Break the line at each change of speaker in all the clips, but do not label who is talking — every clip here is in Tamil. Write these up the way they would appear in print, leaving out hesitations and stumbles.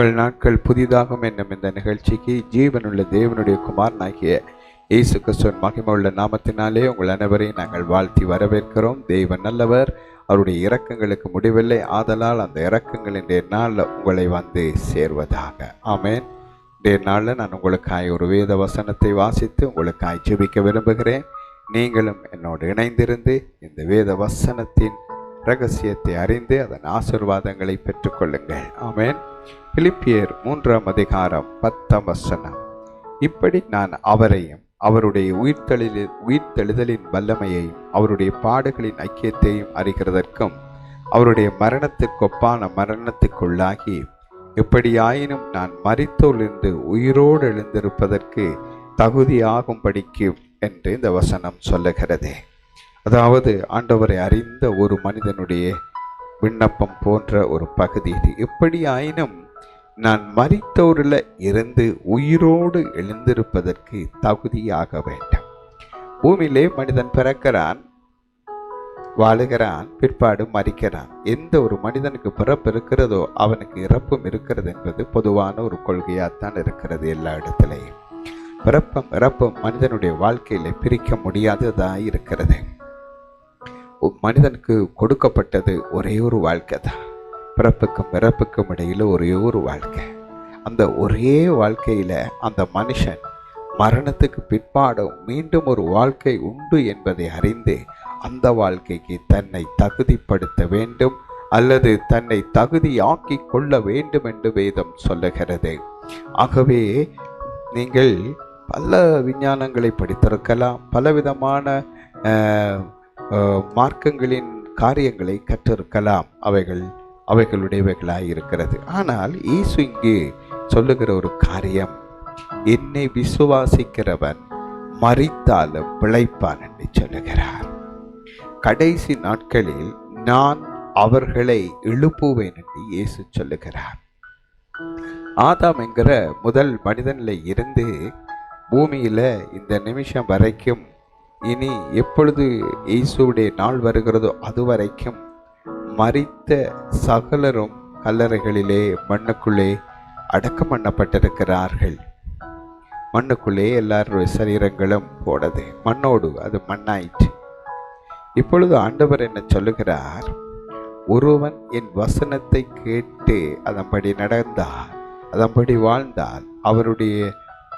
உங்கள் நாட்கள் புதிதாகும் என்னும் இந்த நிகழ்ச்சிக்கு ஜீவனுள்ள தேவனுடைய குமாரனாகிய இயேசு கிறிஸ்துவின் மகிமையுள்ள நாமத்தினாலே உங்கள் அனைவரையும் நாங்கள் வாழ்த்தி வரவேற்கிறோம். தேவன் நல்லவர், அவருடைய இரக்கங்களுக்கு முடிவில்லை. ஆதலால் அந்த இரக்கங்கள் இன்றைய நாளில் உங்களை வந்து சேர்வதாக. ஆமேன். இன்றைய நாளில் நான் உங்களுக்காய் ஒரு வேத வசனத்தை வாசித்து உங்களுக்காய் ஜெபிக்க விரும்புகிறேன். நீங்களும் என்னோடு இணைந்திருந்து இந்த வேத வசனத்தின் இரகசியத்தை அறிந்து அதன் ஆசீர்வாதங்களை பெற்றுக்கொள்ளுங்கள். ஆமேன். பிலிப்பியர் 3ஆம் அதிகாரம் 10ஆம் வசனம். இப்படி நான் அவரையும் அவருடைய உயிர்த்தெழுதலின் வல்லமையையும் அவருடைய பாடுகளின் ஐக்கியத்தையும் அறிகிறதற்கும் அவருடைய மரணத்திற்கொப்பான மரணத்துக்குள்ளாகி எப்படியாயினும் நான் மரித்தோரிலிருந்து உயிரோடு எழுந்திருப்பதற்கு தகுதியாகும்படிக்கு என்று இந்த வசனம் சொல்லுகிறது. அதாவது ஆண்டவரை அறிந்த ஒரு மனிதனுடைய விண்ணப்பம் போன்ற ஒரு பகுதி இது. எப்படியாயினும் நான் மரித்தோரில் இருந்து உயிரோடு எழுந்திருப்பதற்கு தகுதியாக வேண்டும். பூமியிலே மனிதன் பிறக்கிறான், வாழுகிறான், பிற்பாடு மரிக்கிறான். எந்த ஒரு மனிதனுக்கு பிறப்பு இருக்கிறதோ அவனுக்கு இறப்பும் இருக்கிறது என்பது பொதுவான ஒரு கொள்கையாகத்தான் இருக்கிறது. எல்லா இடத்திலையும் பிறப்பும் இறப்பும் மனிதனுடைய வாழ்க்கையில பிரிக்க முடியாததாக இருக்கிறது. மனிதனுக்கு கொடுக்கப்பட்டது ஒரே ஒரு வாழ்க்கை தான். பிறப்புக்கும் இறப்புக்கும் இடையில ஒரே ஒரு வாழ்க்கை. அந்த ஒரே வாழ்க்கையில அந்த மனுஷன் மரணத்துக்கு பிற்பாடும் மீண்டும் ஒரு வாழ்க்கை உண்டு என்பதை அறிந்து அந்த வாழ்க்கைக்கு தன்னை தகுதிப்படுத்த வேண்டும் அல்லது தன்னை தகுதியாக்கி கொள்ள வேண்டும் என்று வேதம் சொல்லுகிறது. ஆகவே நீங்கள் பல விஞ்ஞானங்களை படித்திருக்கலாம், பலவிதமான மார்க்கங்களின் காரியங்களை கற்றிருக்கலாம். அவைகளுடையவைகளாய் இருக்கிறது. ஆனால் இயேசு இங்கு சொல்லுகிற ஒரு காரியம், என்னை விசுவாசிக்கிறவன் மரித்தாலும் பிழைப்பான் என்று சொல்லுகிறார். கடைசி நாட்களில் நான் அவர்களை எழுப்புவேன் என்று இயேசு சொல்லுகிறார். ஆதாம் என்கிற முதல் மனிதனில் இருந்து பூமியில இந்த நிமிஷம் வரைக்கும், இனி எப்பொழுது இயேசுடைய நாள் வருகிறதோ அதுவரைக்கும் மரித்த சகலரும் கல்லறைகளிலே மண்ணுக்குள்ளே அடக்கம் பண்ணப்பட்டிருக்கிறார்கள். மண்ணுக்குள்ளே எல்லாருடைய சரீரங்களும் போனது, மண்ணோடு அது மண்ணாயிற்று. இப்பொழுது ஆண்டவர் என்ன சொல்லுகிறார், ஒருவன் என் வசனத்தை கேட்டு அதன்படி நடந்தால், அதன்படி வாழ்ந்தால், அவருடைய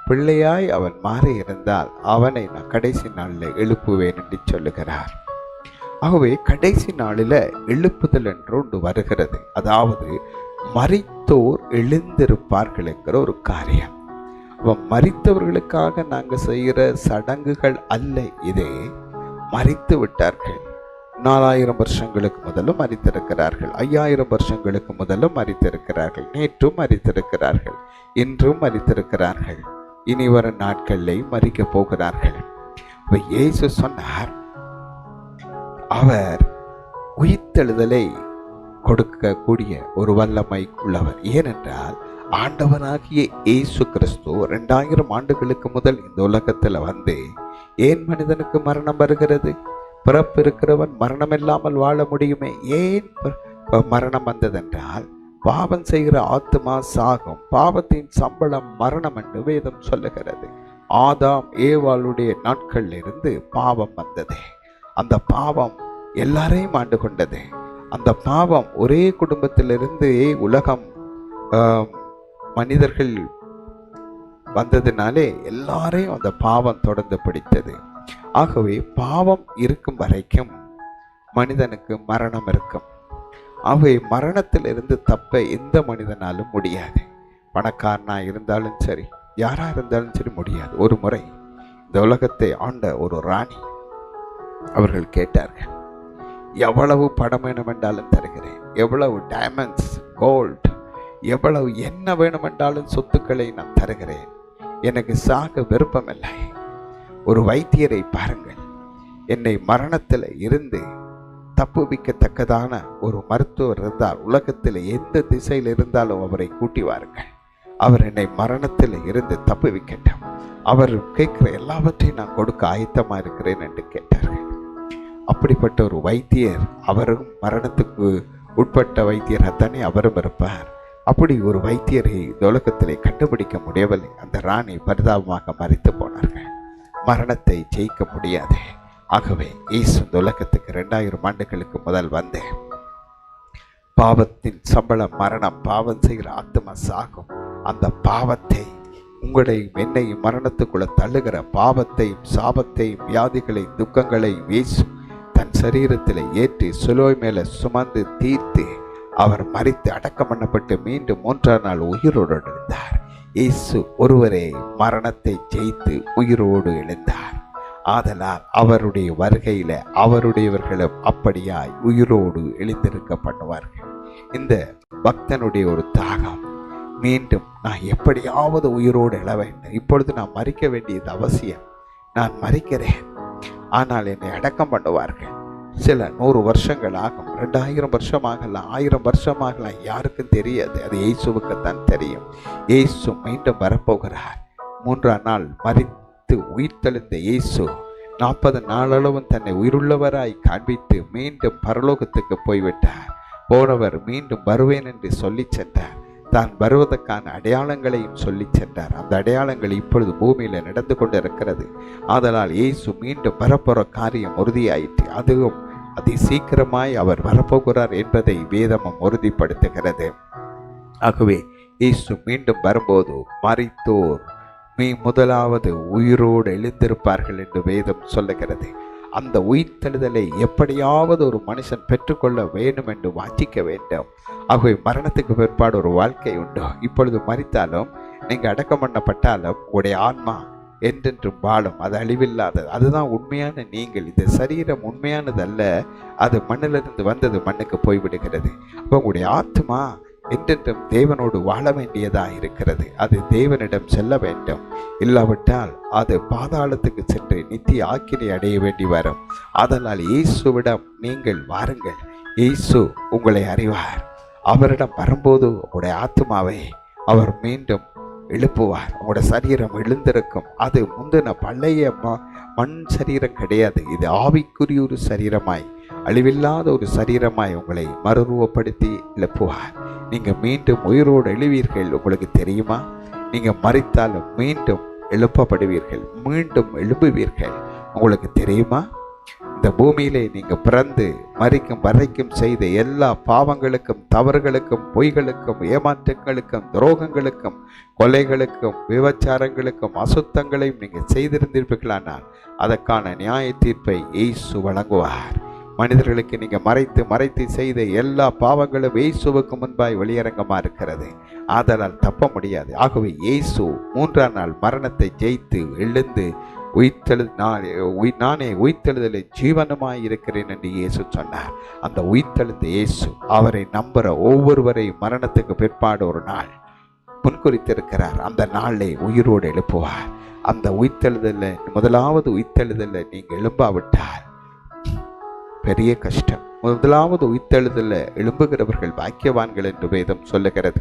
பிள்ளையாய் அவன் மாறி இருந்தால் அவனை நான் கடைசி நாளில் எழுப்புவேன் என்று சொல்லுகிறார். ஆகவே கடைசி நாளில் எழுப்புதல் என்று ஒன்று வருகிறது. அதாவது மரித்தோர் எழுந்திருப்பார்கள் என்கிற ஒரு காரியம். அவன் மரித்தவர்களுக்காக நாங்கள் செய்கிற சடங்குகள் அல்ல, இதே மரித்து விட்டார்கள். 4000 வருஷங்களுக்கு முதலும் மரித்திருக்கிறார்கள், 5000 வருஷங்களுக்கு முதலும் மரித்திருக்கிறார்கள், நேற்றும் மரித்திருக்கிறார்கள், இன்றும் மரித்திருக்கிறார்கள், இனி வரும் நாட்களில் மரிக்க போகிறார்கள். இயேசு சொன்னார், அவர் உயிர்த்தெழுதலை கொடுக்கக்கூடிய ஒரு வல்லமை உள்ளவர். ஏனென்றால் ஆண்டவனாகிய இயேசு கிறிஸ்து 2000 ஆண்டுகளுக்கு முதல் இந்த உலகத்தில் வந்து, ஏன் மனிதனுக்கு மரணம் வருகிறது? பிறப்பு இருக்கிறவன் மரணம் இல்லாமல் வாழ முடியுமே. ஏன் மரணம் வந்ததென்றால், பாவம் செய்கிற ஆத்மா சாகும், பாவத்தின் சம்பளம் மரணம் என்று வேதம் சொல்லுகிறது. ஆதாம் ஏவாளுடைய நாட்களில் இருந்து பாவம் வந்தது. அந்த பாவம் எல்லாரையும் ஆண்டு கொண்டது. அந்த பாவம் ஒரே குடும்பத்திலிருந்து உலகம் மனிதர்கள் வந்ததினாலே எல்லாரையும் அந்த பாவம் தொடர்ந்து பிடித்தது. ஆகவே பாவம் இருக்கும் வரைக்கும் மனிதனுக்கு மரணம் இருக்கும். ஆகவே மரணத்தில் இருந்து தப்ப எந்த மனிதனாலும் முடியாது. பணக்காரனா இருந்தாலும் சரி, யாரா இருந்தாலும் சரி முடியாது. ஒரு முறை இந்த உலகத்தை ஆண்ட ஒரு ராணி, அவர்கள் கேட்டார்கள், எவ்வளவு பணம் வேணுமென்றாலும் தருகிறேன், எவ்வளவு டைமண்ட்ஸ், கோல்ட், எவ்வளவு என்ன வேணுமென்றாலும் சொத்துக்களை நான் தருகிறேன், எனக்கு சாக விருப்பமில்லை. ஒரு வைத்தியரை பாருங்கள், என்னை மரணத்தில் இருந்து தப்புவிக்கத்தக்கதான ஒரு மருத்துவர் இருந்தால் உலகத்தில் எந்த திசையில் இருந்தாலும் அவரை கூட்டி வாருங்கள், அவர் என்னை மரணத்தில் இருந்து தப்புவிக்கட்டும், அவர் கேட்கிற எல்லாவற்றையும் நான் கொடுக்க ஆயத்தமாக இருக்கிறேன் என்று கேட்டார்கள். அப்படிப்பட்ட ஒரு வைத்தியர், அவரும் மரணத்துக்கு உட்பட்ட வைத்தியராகத்தானே அவரும் இருப்பார். அப்படி ஒரு வைத்தியரை இந்த உலகத்திலே கண்டுபிடிக்க முடியவில்லை. அந்த ராணி பரிதாபமாக மரித்து போனார்கள். மரணத்தை ஜெயிக்க முடியாது. ஆகவே இயேசு இந்த உலகத்துக்கு 2000 ஆண்டுகளுக்கு முதல் வந்து பாவத்தின் சம்பளம் மரணம், பாவம் செய்கிற ஆத்மா சாகும். அந்த பாவத்தை உங்களையும் என்னையும் மரணத்துக்குள்ள தள்ளுகிற பாவத்தையும் சாபத்தையும் வியாதிகளையும் துக்கங்களையும் இயேசு தன் சரீரத்தில் ஏற்றி சிலுவை மேல சுமந்து தீர்த்து அவர் மரித்து அடக்கம் பண்ணப்பட்டு மீண்டும் 3ஆம் நாள் உயிரோடு எழுந்தார். இயேசு ஒருவரே மரணத்தை ஜெயித்து உயிரோடு எழுந்தார். ஆதலால் அவருடைய வருகையில அவருடையவர்களும் அப்படியாய் உயிரோடு எழுந்திருக்க பண்ணுவார்கள். இந்த பக்தனுடைய ஒரு தாகம், மீண்டும் நான் எப்படியாவது உயிரோடு எழ வேண்டும். இப்பொழுது நான் மரிக்க வேண்டியது அவசியம். நான் மரிக்கிறேன், ஆனால் என்னை அடக்கம் பண்ணுவார்கள். சில 100 வருஷங்கள் ஆகும், 2000 வருஷமாகலாம், 1000 வருஷமாகலாம், யாருக்கும் தெரியாது. அது இயேசுவுக்குத்தான் தெரியும். இயேசு மீண்டும் வரப்போகிறார். 3ஆம் நாள் மரித்து உயிர்த்தெழுந்த இயேசு 40 நாளளவும் தன்னை உயிருள்ளவராய் காண்பித்து மீண்டும் பரலோகத்துக்கு போய்விட்டார். போனவர் மீண்டும் வருவேன் என்று சொல்லி சென்றார். தான் வருவதற்கான அடையாளங்களையும் சொல்லி சென்றார். அந்த அடையாளங்கள் இப்பொழுது பூமியில நடந்து கொண்டு இருக்கிறது. ஆதலால் இயேசு மீண்டும் வரப்போற காரியம் உறுதியாயிற்று. அதுவும் அதி சீக்கிரமாய் அவர் வரப்போகிறார் என்பதை வேதமும் உறுதிப்படுத்துகிறது. ஆகவே இயேசு மீண்டும் வரும்போது மரித்தோர் முதலாவது உயிரோடு எழுந்திருப்பார்கள் என்று வேதம் சொல்லுகிறது. அந்த உயிர்த்தெழுதலை எப்படியாவது ஒரு மனுஷன் பெற்றுக்கொள்ள வேண்டும் என்று வாஞ்சிக்க வேண்டும். ஆகவே மரணத்துக்கு பிற்பாடு ஒரு வாழ்க்கை உண்டு. இப்பொழுது மரித்தாலும் நீங்கள் அடக்கம் பண்ணப்பட்டாலும் உங்களுடைய ஆன்மா என்றென்றும் வாழும். அது அழிவில்லாதது. அதுதான் உண்மையான நீங்கள். இந்த சரீரம் உண்மையானது அல்ல. அது மண்ணிலிருந்து வந்தது மண்ணுக்கு போய்விடுகிறது. அப்போ உங்களுடைய ஆத்மா என்றென்றும் தேவனோடு வாழ வேண்டியதாக இருக்கிறது. அது தேவனிடம் செல்ல வேண்டும். இல்லாவிட்டால் அது பாதாளத்துக்கு சென்று நித்திய ஆக்கினை அடைய வேண்டி வரும். அதனால் இயேசுவிடம் நீங்கள் வாருங்கள். இயேசு உங்களை அறிவார். அவரிடம் வரும்போது உங்களுடைய ஆத்மாவை அவர் மீண்டும் எழுப்புவார். உங்களுடைய சரீரம் எழுந்திருக்கும். அது முந்தின பழைய மண் சரீரம் கிடையாது. இது ஆவிக்குரிய ஒரு சரீரமாய், அழிவில்லாத ஒரு சரீரமாய் உங்களை மறுரூபப்படுத்தி எழுப்புவார். நீங்கள் மீண்டும் உயிரோடு எழுவீர்கள். உங்களுக்கு தெரியுமா? நீங்கள் மரித்தாலும் மீண்டும் எழுப்பப்படுவீர்கள், மீண்டும் எழுப்புவீர்கள். உங்களுக்கு தெரியுமா? இந்த பூமியிலே நீங்கள் பிறந்து மரிக்கும் வரைக்கும் செய்த எல்லா பாவங்களுக்கும், தவறுகளுக்கும், பொய்களுக்கும், ஏமாற்றங்களுக்கும், துரோகங்களுக்கும், கொலைகளுக்கும், விபச்சாரங்களுக்கும், அசுத்தங்களையும் நீங்கள் செய்திருந்தீர்களானால் அதற்கான நியாய தீர்ப்பை இயேசு வழங்குவார். மனிதர்களுக்கு நீங்கள் மறைத்து செய்த எல்லா பாவங்களும் இயேசுவுக்கு முன்பாய் வெளியரங்கமாக இருக்கிறது. ஆதலால் தப்ப முடியாது. ஆகவே இயேசு 3ஆம் நாள் மரணத்தை ஜெயித்து எழுந்து நானே உயிர்த்தெழுதலை ஜீவனமாய் இருக்கிறேன் என்று இயேசு சொன்னார். அந்த உயிர்த்தெழுந்த இயேசு அவரை நம்புகிற ஒவ்வொருவரையும் மரணத்துக்கு பிற்பாடு ஒரு நாள் முன்குறித்திருக்கிறார். அந்த நாளை உயிரோடு எழுப்புவார். அந்த உயிர்த்தெழுதலில் முதலாவது உயிர்த்தெழுதலில் நீங்கள் எழும்பாவிட்டால் பெரிய கஷ்டம். முதலாவது உயிர்த்தெழுதலில் எழும்புகிறவர்கள் பாக்கியவான்கள் என்று வேதம் சொல்லுகிறது.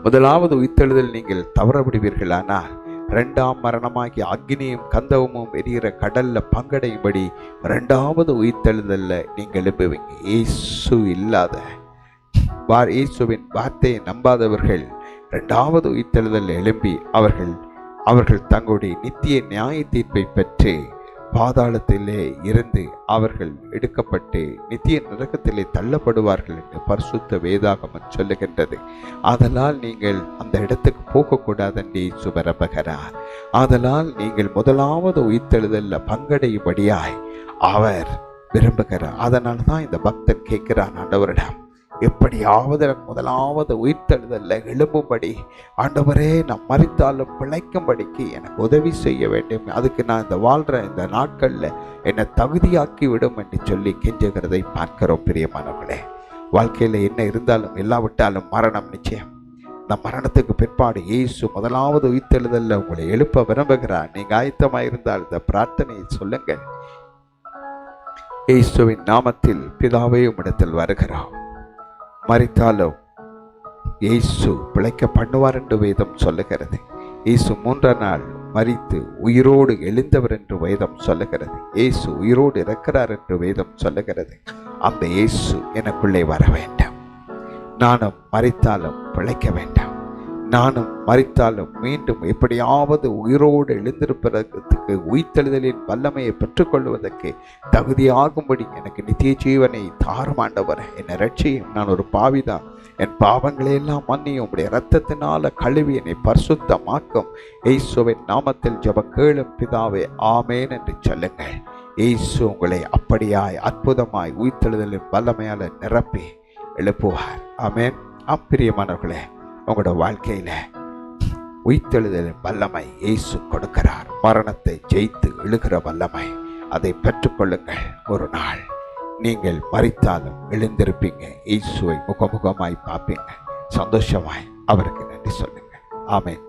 முதலாவது உயிர்த்தெழுதல் நீங்கள் தவற விடுவீர்களானால் 2ஆம் மரணமாகி அக்னியும் கந்தவமும் எரிகிற கடல்ல பங்கடையும்படி 2வது உயிர்த்தெழுதல்ல நீங்கள் எழுப்புவீங்க. இயேசு இல்லாத இயேசுவின் வார்த்தையை நம்பாதவர்கள் 2வது உயிர்த்தெழுதல் எழும்பி அவர்கள் தங்களுடைய நித்திய நியாய தீர்ப்பை பெற்று பாதாளத்திலே இருந்து அவர்கள் எடுக்கப்பட்டு நித்திய நரகத்திலே தள்ளப்படுவார்கள் என்று பரிசுத்த வேதாகமம் சொல்லுகின்றது. ஆதலால் நீங்கள் அந்த இடத்துக்கு போகக்கூடாது என்று இயேசு விரும்புகிறார். ஆதலால் நீங்கள் முதலாவது உயிர்த்தெழுதல்ல பங்கடையும்படியாய் அவர் விரும்புகிறார். அதனால தான் இந்த பக்தன் கேட்கிறான் ஆண்டவரிடம், எப்படியாவது முதலாவது உயிர்த்தெழுதல்ல எழும்பும்படி ஆண்டவரே, நான் மரித்தாலும் பிழைக்கும்படிக்கு எனக்கு உதவி செய்ய வேண்டும். அதுக்கு நான் இந்த வாழ்கிற இந்த நாட்களில் என்னை தகுதியாக்கி விடும் என்று சொல்லி கெஞ்சுகிறதை பார்க்கிறோம். பிரியமானவர்களே, வாழ்க்கையில் என்ன இருந்தாலும் இல்லாவிட்டாலும் மரணம் நிச்சயம். இந்த மரணத்துக்கு பிற்பாடு இயேசு முதலாவது உயிர்த்தெழுதல்ல உங்களை எழுப்ப விரும்புகிறார். நீங்கள் ஆயத்தமாயிருந்தால் இந்த பிரார்த்தனையை சொல்லுங்கள். இயேசுவின் நாமத்தில் பிதாவே உம்மிடத்தில் வருகிறோம். மரித்தாலும் இயேசு பிழைக்க பண்ணுவார் என்று வேதம் சொல்லுகிறது. இயேசு 3ஆம் நாள் மரித்து உயிரோடு எழுந்தவர் என்று வேதம் சொல்லுகிறது. இயேசு உயிரோடு இருக்கிறார் என்று வேதம் சொல்லுகிறது. அந்த இயேசு எனக்குள்ளே வர வேண்டும். நானும் மரித்தாலும் பிழைக்க வேண்டாம், நானும் மரித்தாலும் மீண்டும் எப்படியாவது உயிரோடு எழுந்திருப்பதற்கு, உயிர்த்தெழுதலின் வல்லமையை பெற்றுக்கொள்வதற்கு தகுதியாகும்படி எனக்கு நித்திய ஜீவனை தாரும் ஆண்டவரே. என்னை ரட்சியும், நான் ஒரு பாவிதான், என் பாவங்களை எல்லாம் மன்னியும், உடைய இரத்தத்தினால கழுவி என்னை பரிசுத்தமாக்கும். இயேசுவின் நாமத்தில் ஜெப கேளும் பிதாவே, ஆமேன் என்று சொல்லுங்கள். இயேசு உங்களை அப்படியாய் அற்புதமாய் உயிர்த்தெழுதலின் வல்லமையால நிரப்பி எழுப்புவார். ஆமேன். பிரியமானவர்களே, உங்களோட வாழ்க்கையில உயிர்த்தெழுதலின் வல்லமை இயேசு கொடுக்கிறார். மரணத்தை ஜெயித்து எழுகிற வல்லமை, அதை பெற்றுக்கொள்ளுங்கள். ஒரு நாள் நீங்கள் மரித்தாலும் எழுந்திருப்பீங்க. இயேசுவை முகமுகமாய் பார்ப்பீங்க. சந்தோஷமாய் அவருக்கு நன்றி சொல்லுங்க. ஆமென்.